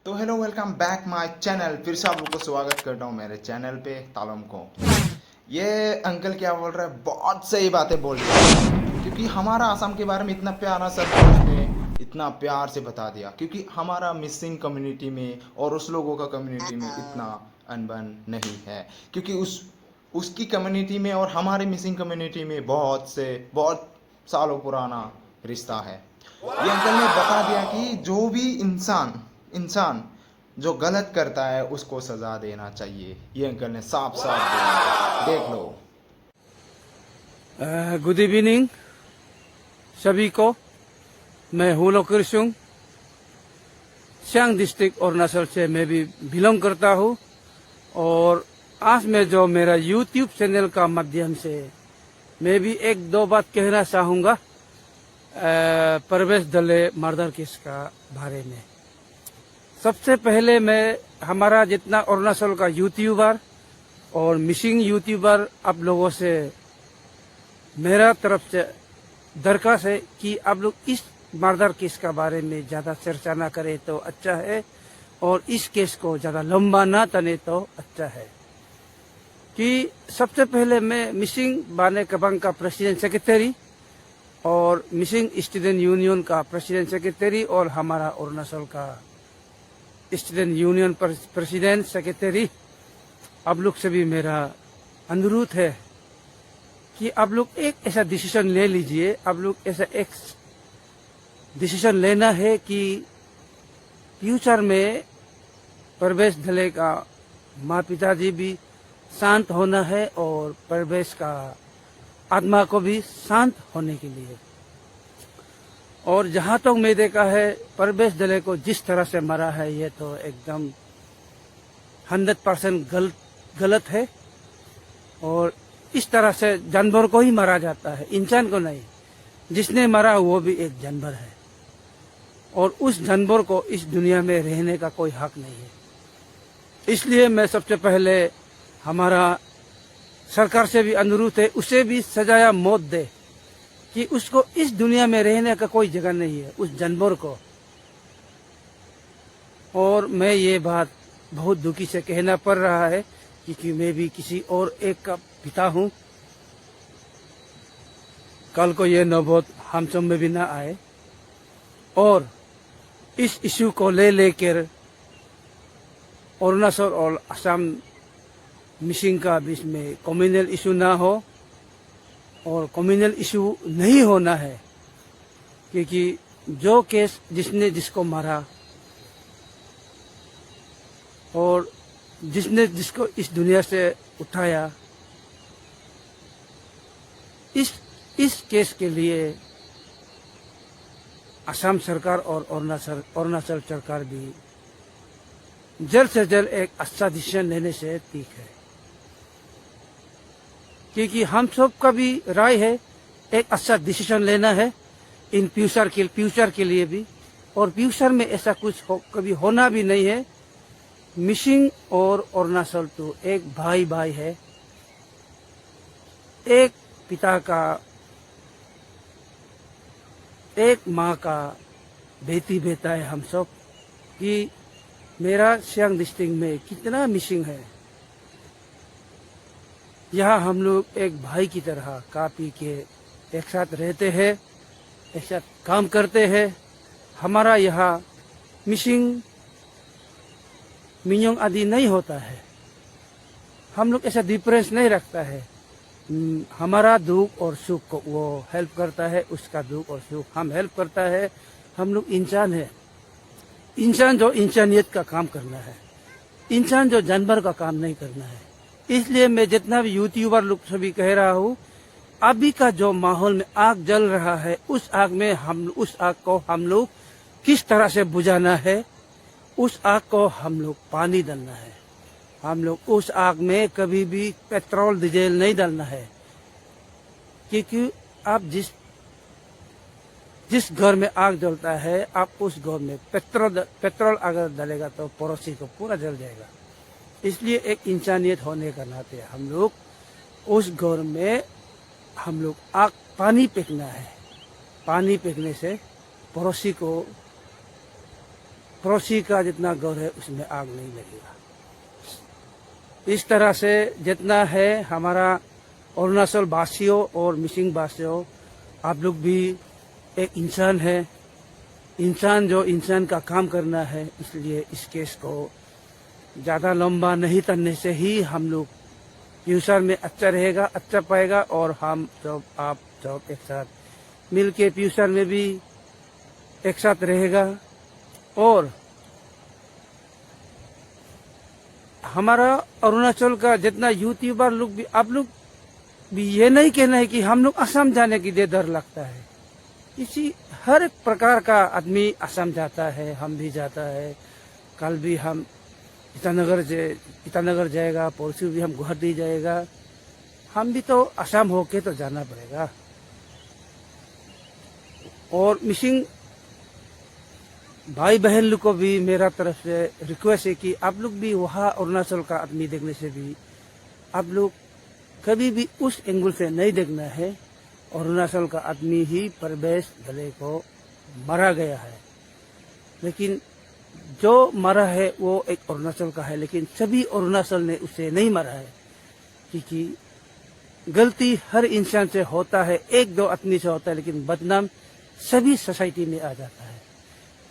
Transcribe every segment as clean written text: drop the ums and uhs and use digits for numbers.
तो hello welcome back my channel. फिर से आप लोग को स्वागत करता हूँ मेरे चैनल पे तालम को। ये अंकल क्या बोल रहा है, बहुत सही बातें बोल रहे हैं, क्योंकि हमारा आसाम के बारे में इतना प्यारा सब उसने इतना प्यार से बता दिया। क्योंकि हमारा मिसिंग कम्युनिटी में और उस लोगों का कम्युनिटी में इतना अनबन नहीं है, क्योंकि उसकी कम्युनिटी में और हमारे मिसिंग कम्युनिटी में बहुत सालों पुराना रिश्ता है। ये अंकल ने बता दिया कि जो भी इंसान इंसान जो गलत करता है उसको सजा देना चाहिए। ये अंकल ने साफ साफ बोला, देख लो। गुड इवनिंग सभी को। मैं हूँ लोकेशुंग, सियांग डिस्ट्रिक्ट अरुणाचल से मैं भी बिलोंग करता हूँ। और आज मैं जो मेरा यूट्यूब चैनल का माध्यम से मैं भी एक दो बात कहना चाहूँगा परवेश दले मर्डर केस का बारे में। सबसे पहले मैं हमारा जितना अरुणाचल का यूट्यूबर और मिसिंग यूट्यूबर आप लोगों से मेरा तरफ से दरखास्त है कि आप लोग इस मर्डर केस का बारे में ज़्यादा चर्चा ना करें तो अच्छा है, और इस केस को ज़्यादा लंबा ना तने तो अच्छा है। कि सबसे पहले मैं मिसिंग बाने कबांग का प्रेसिडेंट सेक्रेटरी और मिसिंग स्टूडेंट यूनियन का प्रेसिडेंट सेक्रेटरी और हमारा अरुणाचल का स्टूडेंट यूनियन प्रेसिडेंट सेक्रेटरी, आप लोग से भी मेरा अनुरोध है कि आप लोग एक ऐसा डिसीजन ले लीजिए। आप लोग ऐसा एक डिसीजन लेना है कि फ्यूचर में परवेश दले का माँ पिताजी भी शांत होना है और परवेश का आत्मा को भी शांत होने के लिए। और जहाँ तक मैं देखा है परवेश दले को जिस तरह से मरा है ये तो एकदम 100% गलत है। और इस तरह से जानवर को ही मारा जाता है, इंसान को नहीं। जिसने मरा वो भी एक जानवर है और उस जानवर को इस दुनिया में रहने का कोई हक नहीं है। इसलिए मैं सबसे पहले हमारा सरकार से भी अनुरोध है, उसे भी सजाया मौत दे कि उसको इस दुनिया में रहने का कोई जगह नहीं है उस जानवर को। और मैं ये बात बहुत दुखी से कहना पड़ रहा है क्योंकि मैं भी किसी और एक का पिता हूँ। कल को ये नौबत हम सब में भी ना आए। और इस इशू को लेकर अरुणाचल और असम मिसिंग का बीच में कम्युनल इशू ना हो, और कम्युनल इशू नहीं होना है। क्योंकि जो केस जिसने जिसको मारा और जिसने जिसको इस दुनिया से उठाया, इस केस के लिए असम सरकार और अरुणाचल सरकार भी जल्द से जल्द एक अच्छा डिसीजन लेने से ठीक है। क्योंकि हम सब का भी राय है एक अच्छा डिसीजन लेना है इन फ्यूचर के लिए भी। और फ्यूचर में ऐसा कुछ कभी होना भी नहीं है। मिसिंग और अरुणाचल तो एक भाई भाई है, एक पिता का एक माँ का बेटी बेटा है हम सब। कि मेरा सियांग डिस्ट्रिक्ट में कितना मिसिंग है। यहाँ हम लोग एक भाई की तरह खा पी के एक साथ रहते हैं, एक साथ काम करते हैं। हमारा यहाँ मिसिंग मिनियोंग आदि नहीं होता है। हम लोग ऐसा डिफरेंस नहीं रखता है। हमारा दुख और सुख को वो हेल्प करता है, उसका दुख और सुख हम हेल्प करता है। हम लोग इंसान है, इंसान जो इंसानियत का काम करना है, इंसान जो जानवर का काम नहीं करना है। इसलिए मैं जितना भी यूट्यूबर लोग सभी कह रहा हूँ, अभी का जो माहौल में आग जल रहा है उस आग को हम लोग किस तरह से बुझाना है, उस आग को हम लोग पानी डालना है। हम लोग उस आग में कभी भी पेट्रोल डीजल नहीं डालना है। क्योंकि आप जिस घर में आग जलता है, आप उस घर में पेट्रोल अगर डालेगा तो पड़ोसी को पूरा जल जाएगा। इसलिए एक इंसानियत होने का नाते हम लोग उस घर में हम लोग आग पानी फेंकना है। पानी फेंकने से पड़ोसी को पड़ोसी का जितना घर है उसमें आग नहीं लगेगा। इस तरह से जितना है हमारा अरुणाचल वासियों और मिसिंग वासियों, आप लोग भी एक इंसान है, इंसान जो इंसान का काम करना है, इसलिए इस केस को ज़्यादा लंबा नहीं करने से ही हम लोग फ्यूचर में अच्छा रहेगा, अच्छा पाएगा और हम सब आप सब एक साथ मिल के फ्यूचर में भी एक साथ रहेगा। और हमारा अरुणाचल का जितना यूट्यूबर लोग भी, आप लोग भी ये नहीं कहना है कि हम लोग असम जाने के लिए डर लगता है। इसी हर एक प्रकार का आदमी असम जाता है, हम भी जाता है। कल भी हम ईटानगर जाएगा, परसों भी हम गुवाहाटी जाएगा। हम भी तो असम होके तो जाना पड़ेगा। और मिसिंग भाई बहन लोग को भी मेरा तरफ से रिक्वेस्ट है कि आप लोग भी वहाँ अरुणाचल का आदमी देखने से भी आप लोग कभी भी उस एंगल से नहीं देखना है। अरुणाचल का आदमी ही प्रवेश दले को मारा गया है, लेकिन जो मारा है वो एक अरुणाचल का है, लेकिन सभी अरुणाचल ने उसे नहीं मारा है, क्योंकि गलती हर इंसान से होता है, एक दो आदमी से होता है, लेकिन बदनाम सभी सोसाइटी में आ जाता है।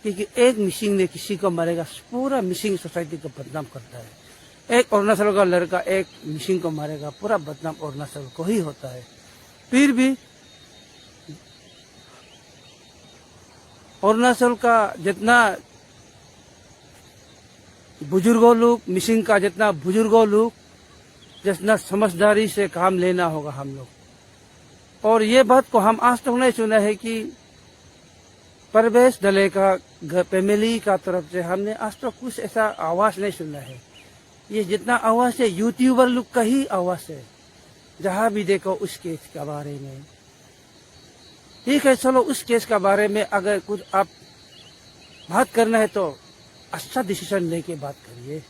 क्योंकि एक मिसिंग ने किसी को मारेगा, पूरा मिसिंग सोसाइटी को बदनाम करता है। एक अरुणाचल का लड़का एक मिसिंग को मारेगा, पूरा बदनाम अरुणाचल को ही होता है। फिर भी अरुणाचल का जितना बुजुर्गों लोग, मिसिंग का जितना बुजुर्गों लोग, जितना समझदारी से काम लेना होगा हम लोग। और ये बात को हम आज तक नहीं सुना है कि प्रवेश दले का फैमिली का तरफ से हमने आज तक कुछ ऐसा आवाज नहीं सुना है। ये जितना आवाज है यूट्यूबर लोग का ही आवाज है, जहां भी देखो उस केस के बारे में। ठीक है, चलो उस केस के बारे में अगर कुछ आप बात करना है तो अच्छा डिसीजन लेके बात करिए।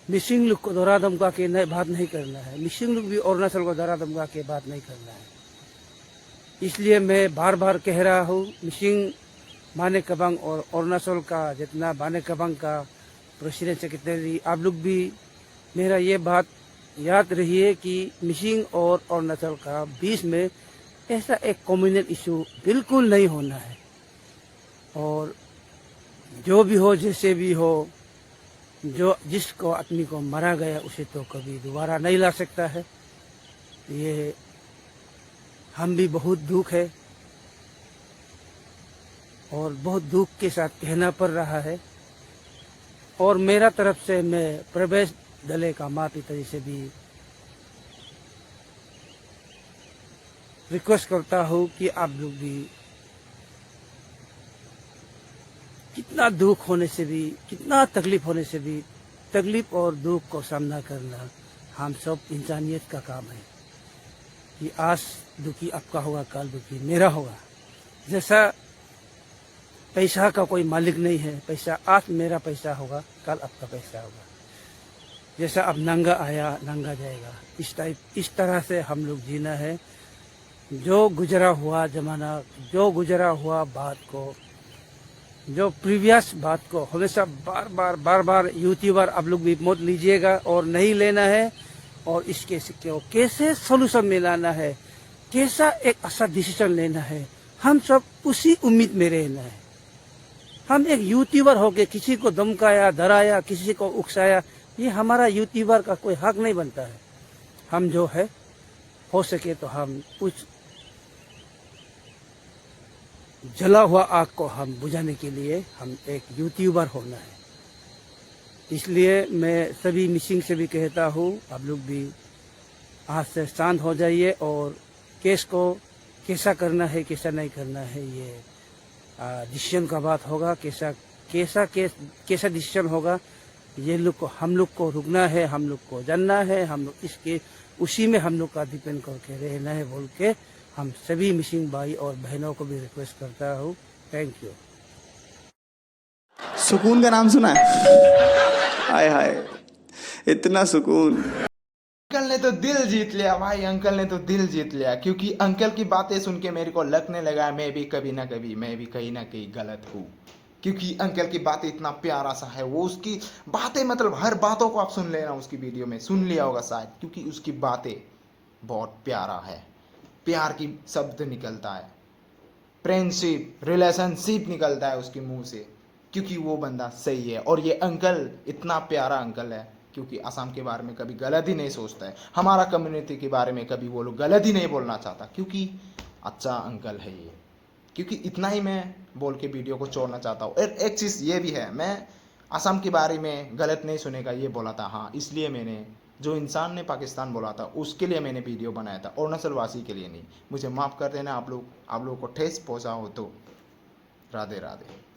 मिसिंग लोग को दौरा धमका के बात नहीं करना है। मिसिंग लोग भी अरुणाचल को दौरा धमका के बात नहीं करना है। इसलिए मैं बार बार कह रहा हूँ, मिसिंग माने कबांग और अरुणाचल का जितना माने कबांग का प्रेसिडेंट सेक्रेटरी, आप लोग भी मेरा ये बात याद रहिए कि मिसिंग और अरुणाचल का बीच में ऐसा एक कम्युनल इशू बिल्कुल नहीं होना है। और जो भी हो, जैसे भी हो, जो जिसको आदमी को मारा गया उसे तो कभी दोबारा नहीं ला सकता है। ये हम भी बहुत दुख है और बहुत दुख के साथ कहना पड़ रहा है। और मेरा तरफ से मैं प्रवेश दले का माँ पिता से भी रिक्वेस्ट करता हूँ कि आप लोग भी कितना दुख होने से भी, कितना तकलीफ होने से भी, तकलीफ और दुख को सामना करना हम सब इंसानियत का काम है। कि आज दुखी आपका होगा, कल दुखी मेरा होगा। जैसा पैसा का कोई मालिक नहीं है, पैसा आज मेरा पैसा होगा, कल आपका पैसा होगा। जैसा अब नंगा आया नंगा जाएगा, इस तरह से हम लोग जीना है। जो गुजरा हुआ जमाना, जो गुजरा हुआ बात को, जो प्रीवियस बात को हमेशा बार बार यूट्यूबर आप लोग भी मत लीजिएगा और नहीं लेना है। और इसके को कैसे सोल्यूशन में लाना है, कैसा एक अच्छा डिसीजन लेना है, हम सब उसी उम्मीद में रहना है। हम एक यूट्यूबर होके किसी को धमकाया, डराया, किसी को उकसाया, ये हमारा यूट्यूबर का कोई हक नहीं बनता है। हम जो है हो सके तो हम कुछ जला हुआ आग को हम बुझाने के लिए हम एक यूट्यूबर होना है। इसलिए मैं सभी मिसिंग से भी कहता हूँ, आप लोग भी आज से शांत हो जाइए और केस को कैसा करना है, कैसा नहीं करना है, ये डिसीजन का बात होगा। कैसा डिसीजन होगा, ये लोग को, हम लोग को रुकना है, हम लोग को जानना है, हम लोग इसके उसी में हम लोग का डिपेंड करके रहना है बोल के हम सभी मिसिंग भाई और बहनों को भी रिक्वेस्ट करता हूँ। Thank you. सुकून का नाम सुना है? हाय हाय, इतना सुकून। कल अंकल ने तो दिल जीत लिया भाई, अंकल ने तो दिल जीत लिया, क्योंकि अंकल की बातें सुन के मेरे को लगने लगा मैं भी कभी ना कभी, मैं भी कहीं ना कहीं गलत हूँ। क्योंकि अंकल की बातें इतना प्यारा सा है, वो उसकी बातें मतलब हर बातों को आप सुन लेना, उसकी वीडियो में सुन लिया होगा शायद, क्योंकि उसकी बातें बहुत प्यारा है, प्यार की शब्द निकलता है, फ्रेंडशिप रिलेशनशिप निकलता है उसके मुंह से, क्योंकि वो बंदा सही है। और ये अंकल इतना प्यारा अंकल है क्योंकि असम के बारे में कभी गलत ही नहीं सोचता है, हमारा कम्युनिटी के बारे में कभी वो लोग गलत ही नहीं बोलना चाहता, क्योंकि अच्छा अंकल है ये। क्योंकि इतना ही मैं बोल के वीडियो को छोड़ना चाहता हूँ। और एक चीज़ ये भी है, मैं असम के बारे में गलत नहीं सुनेगा ये बोला था, हाँ इसलिए मैंने, जो इंसान ने पाकिस्तान बोला था उसके लिए मैंने वीडियो बनाया था, अरुणाचल वासी के लिए नहीं। मुझे माफ़ कर देना आप लोगों को ठेस पहुँचा हो तो। राधे राधे।